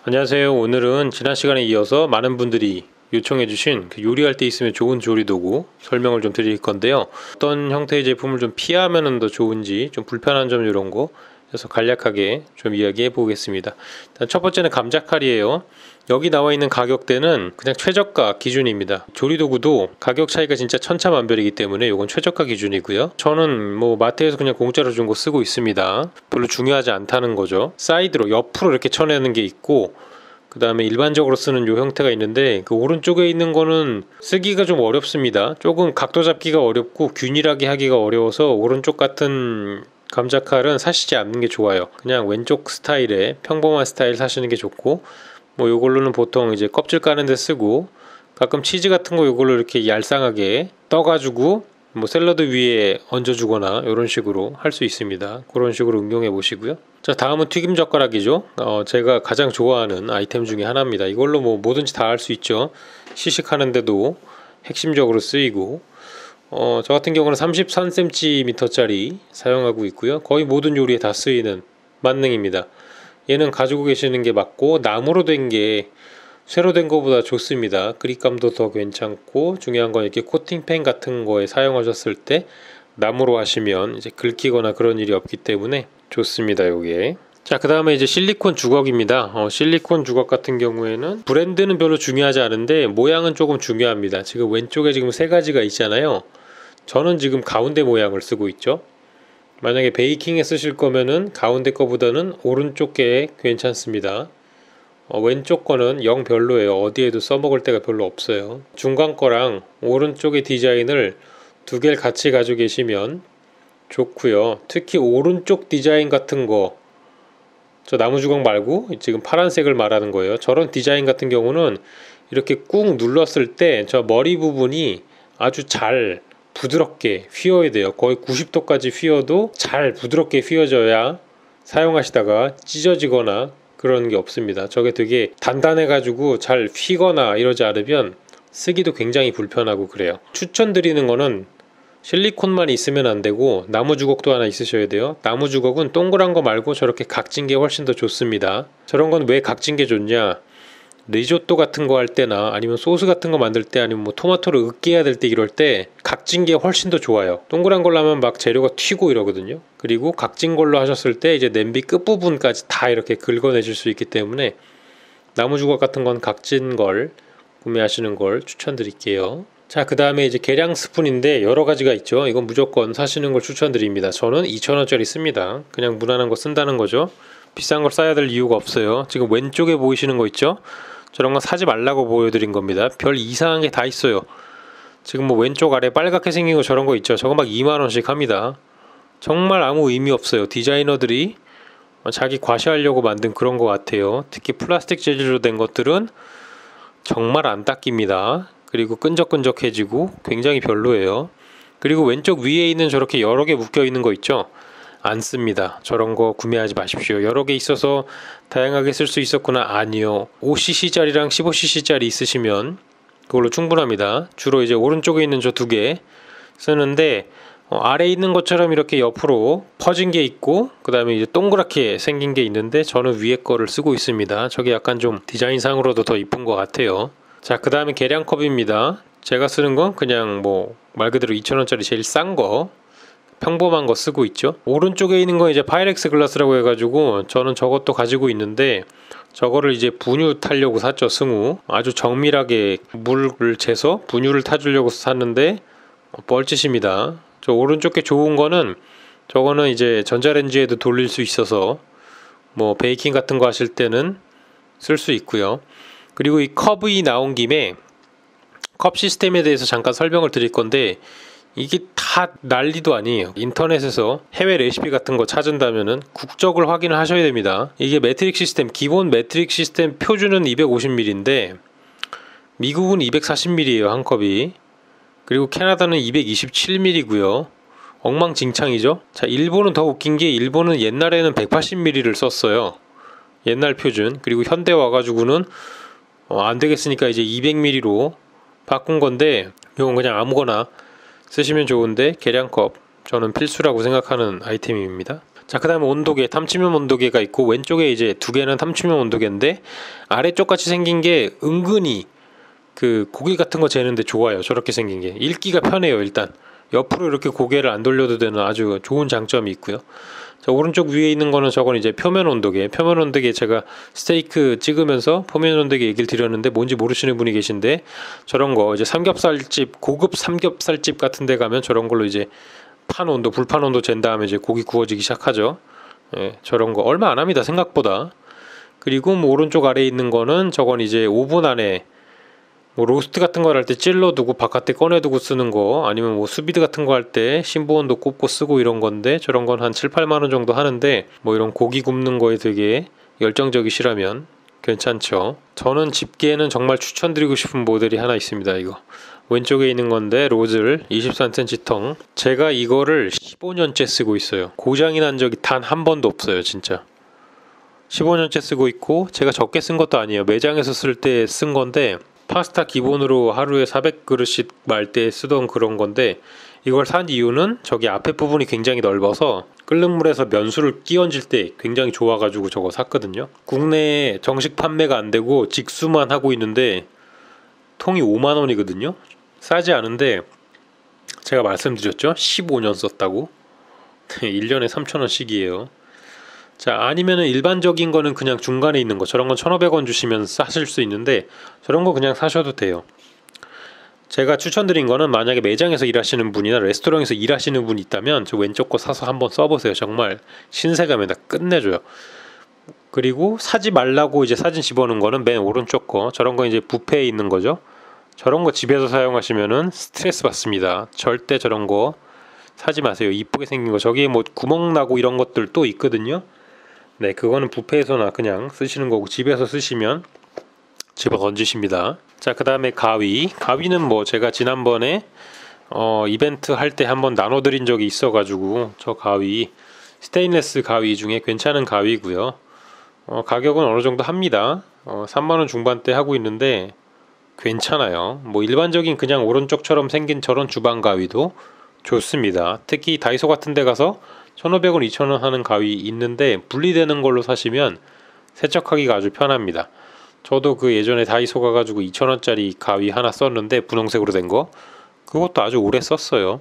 안녕하세요. 오늘은 지난 시간에 이어서 많은 분들이 요청해주신 요리할 때 있으면 좋은 조리도구 설명을 좀 드릴 건데요. 어떤 형태의 제품을 좀 피하면 더 좋은지, 좀 불편한 점 이런 거 그래서 간략하게 좀 이야기해 보겠습니다. 일단 첫 번째는 감자칼이에요. 여기 나와 있는 가격대는 그냥 최저가 기준입니다. 조리도구도 가격 차이가 진짜 천차만별이기 때문에 이건 최저가 기준이고요. 저는 마트에서 그냥 공짜로 준 거 쓰고 있습니다. 별로 중요하지 않다는 거죠. 사이드로 옆으로 이렇게 쳐내는 게 있고, 그 다음에 일반적으로 쓰는 요 형태가 있는데, 그 오른쪽에 있는 거는 쓰기가 좀 어렵습니다. 조금 각도 잡기가 어렵고 균일하게 하기가 어려워서 오른쪽 같은 감자칼은 사시지 않는 게 좋아요. 그냥 왼쪽 스타일의 평범한 스타일 사시는 게 좋고, 요걸로는 보통 이제 껍질 까는 데 쓰고, 가끔 치즈 같은 거 요걸로 이렇게 얄쌍하게 떠가지고 샐러드 위에 얹어주거나 이런 식으로 할 수 있습니다. 그런 식으로 응용해 보시고요. 자, 다음은 튀김 젓가락이죠. 제가 가장 좋아하는 아이템 중에 하나입니다. 이걸로 뭐든지 다 할 수 있죠. 시식하는데도 핵심적으로 쓰이고, 저 같은 경우는 33cm 짜리 사용하고 있고요. 거의 모든 요리에 다 쓰이는 만능입니다. 얘는 가지고 계시는 게 맞고, 나무로 된 게 쇠로 된 거보다 좋습니다. 그립감도 더 괜찮고, 중요한 건 이렇게 코팅팬 같은 거에 사용하셨을 때 나무로 하시면 이제 긁히거나 그런 일이 없기 때문에 좋습니다. 요게. 자, 그 다음에 이제 실리콘 주걱입니다. 실리콘 주걱 같은 경우에는 브랜드는 별로 중요하지 않은데 모양은 조금 중요합니다. 지금 왼쪽에 지금 세 가지가 있잖아요. 저는 지금 가운데 모양을 쓰고 있죠. 만약에 베이킹에 쓰실 거면은 가운데 거보다는 오른쪽 게 괜찮습니다. 왼쪽 거는 영 별로예요. 어디에도 써먹을 데가 별로 없어요. 중간 거랑 오른쪽의 디자인을 두 개를 같이 가지고 계시면 좋고요. 특히 오른쪽 디자인 같은 거, 저 나무 주걱 말고 지금 파란색을 말하는 거예요. 저런 디자인 같은 경우는 이렇게 꾹 눌렀을 때 저 머리 부분이 아주 잘 부드럽게 휘어야 돼요. 거의 90도까지 휘어도 잘 부드럽게 휘어져야 사용하시다가 찢어지거나 그런 게 없습니다. 저게 되게 단단해가지고 잘 휘거나 이러지 않으면 쓰기도 굉장히 불편하고 그래요. 추천드리는 거는 실리콘만 있으면 안 되고 나무 주걱도 하나 있으셔야 돼요. 나무 주걱은 동그란 거 말고 저렇게 각진 게 훨씬 더 좋습니다. 저런 건 왜 각진 게 좋냐? 리조또 같은 거 할 때나 아니면 소스 같은 거 만들 때 아니면 토마토를 으깨야 될 때 이럴 때 각진 게 훨씬 더 좋아요. 동그란 걸로 하면 막 재료가 튀고 이러거든요. 그리고 각진 걸로 하셨을 때 이제 냄비 끝부분까지 다 이렇게 긁어내실 수 있기 때문에 나무 주걱 같은 건 각진 걸 구매하시는 걸 추천드릴게요. 자, 그 다음에 이제 계량 스푼인데 여러 가지가 있죠. 이건 무조건 사시는 걸 추천드립니다. 저는 2,000원짜리 씁니다. 그냥 무난한 거 쓴다는 거죠. 비싼 걸 써야 될 이유가 없어요. 지금 왼쪽에 보이시는 거 있죠? 저런 거 사지 말라고 보여드린 겁니다. 별 이상한 게 다 있어요. 지금 왼쪽 아래 빨갛게 생긴 거 저런 거 있죠? 저거 막 2만원씩 합니다. 정말 아무 의미 없어요. 디자이너들이 자기 과시하려고 만든 그런 거 같아요. 특히 플라스틱 재질로 된 것들은 정말 안 닦입니다. 그리고 끈적끈적해지고 굉장히 별로예요. 그리고 왼쪽 위에 있는 저렇게 여러 개 묶여 있는 거 있죠? 안 씁니다. 저런 거 구매하지 마십시오. 여러 개 있어서 다양하게 쓸 수 있었구나. 아니요. 5cc짜리랑 15cc짜리 있으시면 그걸로 충분합니다. 주로 이제 오른쪽에 있는 저 두 개 쓰는데 아래에 있는 것처럼 이렇게 옆으로 퍼진 게 있고 그 다음에 이제 동그랗게 생긴 게 있는데 저는 위에 거를 쓰고 있습니다. 저게 약간 좀 디자인상으로도 더 이쁜 것 같아요. 자, 그 다음에 계량컵입니다. 제가 쓰는 건 그냥 말 그대로 2,000원짜리 제일 싼 거 평범한 거 쓰고 있죠. 오른쪽에 있는 건 이제 파이렉스 글라스라고 해가지고 저는 저것도 가지고 있는데 저거를 이제 분유 타려고 샀죠. 승우 아주 정밀하게 물을 재서 분유를 타주려고 샀는데 뻘짓입니다. 저 오른쪽 게 좋은 거는 저거는 이제 전자레인지에도 돌릴 수 있어서 베이킹 같은 거 하실 때는 쓸 수 있고요. 그리고 이 컵이 나온 김에 컵 시스템에 대해서 잠깐 설명을 드릴 건데 이게 다 난리도 아니에요. 인터넷에서 해외 레시피 같은 거 찾은다면은 국적을 확인을 하셔야 됩니다. 이게 매트릭 시스템, 기본 매트릭 시스템 표준은 250ml인데 미국은 240ml예요, 한 컵이. 그리고 캐나다는 227ml고요. 엉망진창이죠. 자, 일본은 더 웃긴 게 일본은 옛날에는 180ml를 썼어요. 옛날 표준. 그리고 현대 와가지고는 안 되겠으니까 이제 200ml로 바꾼 건데 이건 그냥 아무거나 쓰시면 좋은데 계량컵 저는 필수라고 생각하는 아이템입니다. 자, 그 다음에 온도계, 탐침형 온도계가 있고, 왼쪽에 이제 두 개는 탐침형 온도계인데, 아래쪽 같이 생긴 게 은근히 그 고기 같은 거 재는데 좋아요. 저렇게 생긴 게 읽기가 편해요. 일단 옆으로 이렇게 고개를 안 돌려도 되는 아주 좋은 장점이 있고요. 자, 오른쪽 위에 있는 거는 저건 이제 표면 온도계. 표면 온도계 제가 스테이크 찍으면서 표면 온도계 얘기를 드렸는데 뭔지 모르시는 분이 계신데, 저런 거 이제 삼겹살집, 고급 삼겹살집 같은 데 가면 저런 걸로 이제 판 온도, 불판 온도 잰 다음에 이제 고기 구워지기 시작하죠. 예, 저런 거 얼마 안 합니다, 생각보다. 그리고 뭐 오른쪽 아래에 있는 거는 저건 이제 오븐 안에 뭐 로스트 같은 걸 할 때 찔러두고 바깥에 꺼내두고 쓰는 거, 아니면 뭐 수비드 같은 거 할 때 심보온도 꼽고 쓰고 이런 건데, 저런 건 한 7, 8만 원 정도 하는데, 뭐 이런 고기 굽는 거에 되게 열정적이시라면 괜찮죠. 저는 집게는 정말 추천드리고 싶은 모델이 하나 있습니다. 이거 왼쪽에 있는 건데, 로즐 23cm 통. 제가 이거를 15년째 쓰고 있어요. 고장이 난 적이 단 한 번도 없어요. 진짜 15년째 쓰고 있고, 제가 적게 쓴 것도 아니에요. 매장에서 쓸 때 쓴 건데, 파스타 기본으로 하루에 400그릇씩 말 때 쓰던 그런 건데, 이걸 산 이유는 저기 앞에 부분이 굉장히 넓어서 끓는 물에서 면수를 끼얹을 때 굉장히 좋아가지고 저거 샀거든요. 국내에 정식 판매가 안 되고 직수만 하고 있는데 통이 5만 원이거든요. 싸지 않은데, 제가 말씀드렸죠, 15년 썼다고. 1년에 3,000원씩이에요 자, 아니면은 일반적인 거는 그냥 중간에 있는 거, 저런 건 1,500원 주시면 사실 수 있는데, 저런 거 그냥 사셔도 돼요. 제가 추천드린 거는, 만약에 매장에서 일하시는 분이나 레스토랑에서 일하시는 분이 있다면 저 왼쪽 거 사서 한번 써보세요. 정말 신세감에다 끝내줘요. 그리고 사지 말라고 이제 사진 집어넣은 거는 맨 오른쪽 거, 저런 거 이제 뷔페에 있는 거죠. 저런 거 집에서 사용하시면은 스트레스 받습니다. 절대 저런 거 사지 마세요. 이쁘게 생긴 거, 저기에 뭐 구멍 나고 이런 것들 또 있거든요. 네, 그거는 뷔페에서나 그냥 쓰시는 거고, 집에서 쓰시면 집어 던지십니다. 자, 그 다음에 가위. 가위는 뭐 제가 지난번에 이벤트 할 때 한번 나눠드린 적이 있어가지고, 저 가위 스테인레스 가위 중에 괜찮은 가위고요. 가격은 어느 정도 합니다. 3만원 중반대 하고 있는데 괜찮아요. 뭐 일반적인 그냥 오른쪽처럼 생긴 저런 주방 가위도 좋습니다. 특히 다이소 같은 데 가서 1,500원, 2,000원 하는 가위 있는데, 분리되는 걸로 사시면 세척하기가 아주 편합니다. 저도 그 예전에 다이소 가가지고 2,000원짜리 가위 하나 썼는데, 분홍색으로 된 거, 그것도 아주 오래 썼어요.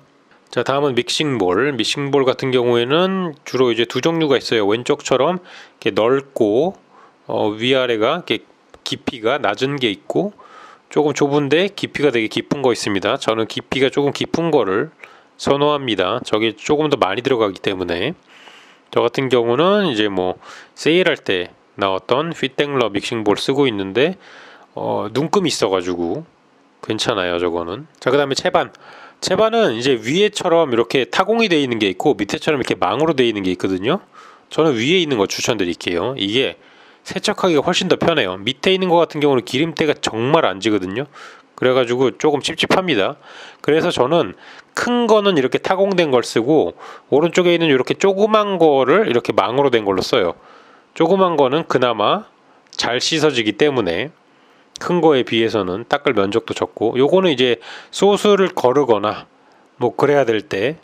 자, 다음은 믹싱볼. 믹싱볼 같은 경우에는 주로 이제 두 종류가 있어요. 왼쪽처럼 이렇게 넓고 위아래가 이렇게 깊이가 낮은 게 있고, 조금 좁은데 깊이가 되게 깊은 거 있습니다. 저는 깊이가 조금 깊은 거를 선호합니다. 저게 조금 더 많이 들어가기 때문에. 저 같은 경우는 이제 뭐 세일할 때 나왔던 휘땡러 믹싱볼 쓰고 있는데, 눈금이 있어가지고 괜찮아요, 저거는. 자, 그 다음에 채반. 채반은 이제 위에처럼 이렇게 타공이 되어 있는 게 있고, 밑에처럼 이렇게 망으로 되어 있는 게 있거든요. 저는 위에 있는 거 추천드릴게요. 이게 세척하기가 훨씬 더 편해요. 밑에 있는 거 같은 경우는 기름때가 정말 안 지거든요. 그래가지고 조금 찝찝합니다. 그래서 저는 큰 거는 이렇게 타공된 걸 쓰고, 오른쪽에 있는 이렇게 조그만 거를 이렇게 망으로 된 걸로 써요. 조그만 거는 그나마 잘 씻어지기 때문에 큰 거에 비해서는 닦을 면적도 적고, 요거는 이제 소스를 거르거나 뭐 그래야 될 때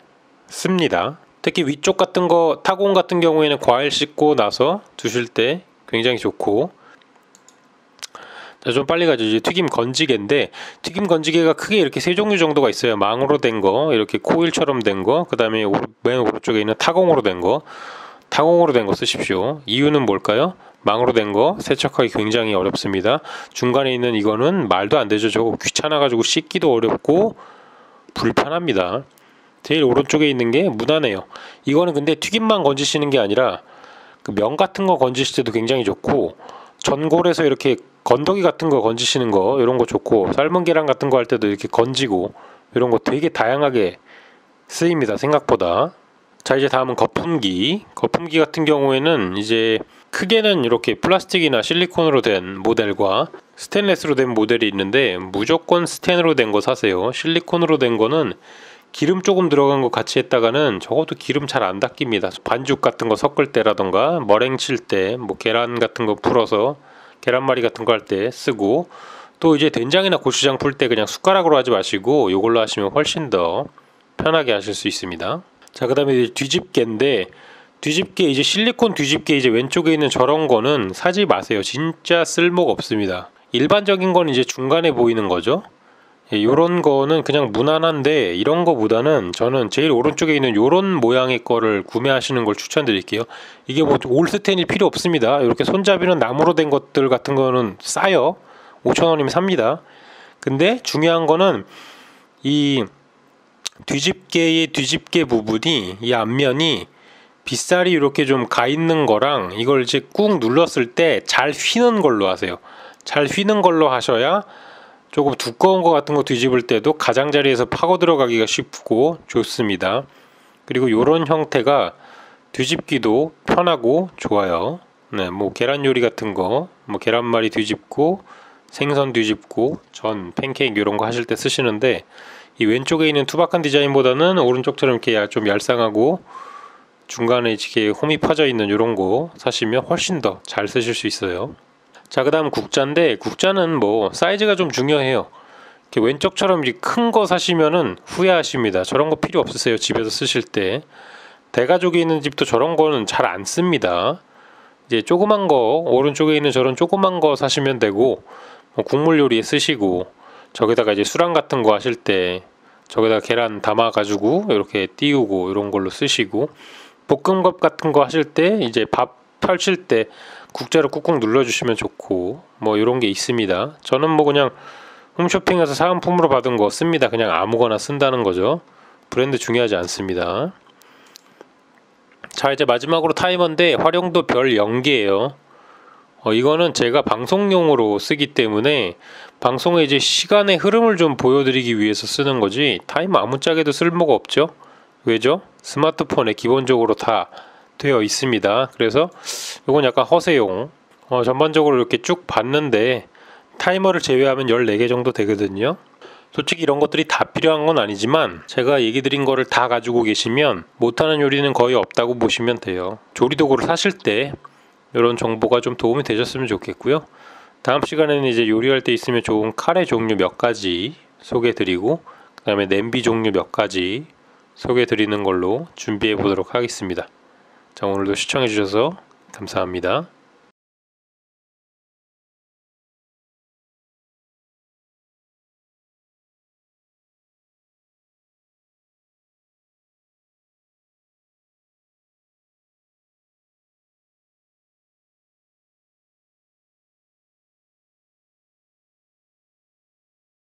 씁니다. 특히 위쪽 같은 거, 타공 같은 경우에는 과일 씻고 나서 드실 때 굉장히 좋고. 자, 좀 빨리 가죠. 이제 튀김 건지개인데, 튀김 건지개가 크게 이렇게 세 종류 정도가 있어요. 망으로 된 거, 이렇게 코일처럼 된 거, 그 다음에 맨 오른쪽에 있는 타공으로 된 거. 타공으로 된 거 쓰십시오. 이유는 뭘까요? 망으로 된 거 세척하기 굉장히 어렵습니다. 중간에 있는 이거는 말도 안 되죠. 저거 귀찮아가지고 씻기도 어렵고 불편합니다. 제일 오른쪽에 있는 게 무난해요. 이거는 근데 튀김만 건지시는 게 아니라 그 면 같은 거 건지실 때도 굉장히 좋고, 전골에서 이렇게 건더기 같은 거 건지시는 거 이런 거 좋고, 삶은 계란 같은 거 할 때도 이렇게 건지고, 이런 거 되게 다양하게 쓰입니다, 생각보다. 자, 이제 다음은 거품기. 거품기 같은 경우에는 이제 크게는 이렇게 플라스틱이나 실리콘으로 된 모델과 스테인레스로 된 모델이 있는데, 무조건 스텐으로 된 거 사세요. 실리콘으로 된 거는 기름 조금 들어간 거 같이 했다가는 적어도 기름 잘 안 닦입니다. 반죽 같은 거 섞을 때라던가 머랭 칠 때, 뭐 계란 같은 거 풀어서 계란말이 같은 거 할 때 쓰고, 또 이제 된장이나 고추장 풀 때 그냥 숟가락으로 하지 마시고 이걸로 하시면 훨씬 더 편하게 하실 수 있습니다. 자, 그 다음에 뒤집개인데, 뒤집개, 이제 실리콘 뒤집개 이제 왼쪽에 있는 저런 거는 사지 마세요. 진짜 쓸모가 없습니다. 일반적인 건 이제 중간에 보이는 거죠. 예, 요런 거는 그냥 무난한데 이런 거보다는 저는 제일 오른쪽에 있는 요런 모양의 거를 구매하시는 걸 추천드릴게요. 이게 뭐 올스텐이 필요 없습니다. 이렇게 손잡이는 나무로 된 것들 같은 거는 싸요. 5,000원이면 삽니다. 근데 중요한 거는 이 뒤집개의 뒤집개 부분이, 이 앞면이 빗살이 이렇게 좀 가 있는 거랑 이걸 이제 꾹 눌렀을 때 잘 휘는 걸로 하세요. 잘 휘는 걸로 하셔야 조금 두꺼운 거 같은 거 뒤집을 때도 가장자리에서 파고 들어가기가 쉽고 좋습니다. 그리고 이런 형태가 뒤집기도 편하고 좋아요. 네, 뭐 계란 요리 같은 거, 뭐 계란말이 뒤집고 생선 뒤집고 전, 팬케이크 이런 거 하실 때 쓰시는데, 이 왼쪽에 있는 투박한 디자인보다는 오른쪽처럼 이렇게 좀 얄쌍하고 중간에 이렇게 홈이 파져 있는 이런 거 사시면 훨씬 더 잘 쓰실 수 있어요. 자, 그 다음 국자인데, 국자는 뭐 사이즈가 좀 중요해요. 이렇게 왼쪽처럼 이렇게 큰 거 사시면은 후회하십니다. 저런 거 필요 없으세요, 집에서 쓰실 때. 대가족이 있는 집도 저런 거는 잘 안 씁니다. 이제 조그만 거, 오른쪽에 있는 저런 조그만 거 사시면 되고, 뭐 국물 요리에 쓰시고, 저기다가 이제 수랑 같은 거 하실 때 저기다가 계란 담아가지고 이렇게 띄우고 이런 걸로 쓰시고, 볶음밥 같은 거 하실 때 이제 밥 펼칠 때 국자로 꾹꾹 눌러주시면 좋고, 뭐 이런 게 있습니다. 저는 뭐 그냥 홈쇼핑에서 사은품으로 받은 거 씁니다. 그냥 아무거나 쓴다는 거죠. 브랜드 중요하지 않습니다. 자, 이제 마지막으로 타이머인데 활용도 별 0개예요. 이거는 제가 방송용으로 쓰기 때문에 방송에 이제 시간의 흐름을 좀 보여드리기 위해서 쓰는 거지, 타이머 아무짝에도 쓸모가 없죠. 왜죠? 스마트폰에 기본적으로 다 되어 있습니다. 그래서 이건 약간 허세용. 전반적으로 이렇게 쭉 봤는데 타이머를 제외하면 14개 정도 되거든요. 솔직히 이런 것들이 다 필요한 건 아니지만 제가 얘기 드린 거를 다 가지고 계시면 못하는 요리는 거의 없다고 보시면 돼요. 조리도구를 사실 때 이런 정보가 좀 도움이 되셨으면 좋겠고요. 다음 시간에는 이제 요리할 때 있으면 좋은 카레 종류 몇 가지 소개해 드리고, 그 다음에 냄비 종류 몇 가지 소개해 드리는 걸로 준비해 보도록 하겠습니다. 자, 오늘도 시청해 주셔서 감사합니다.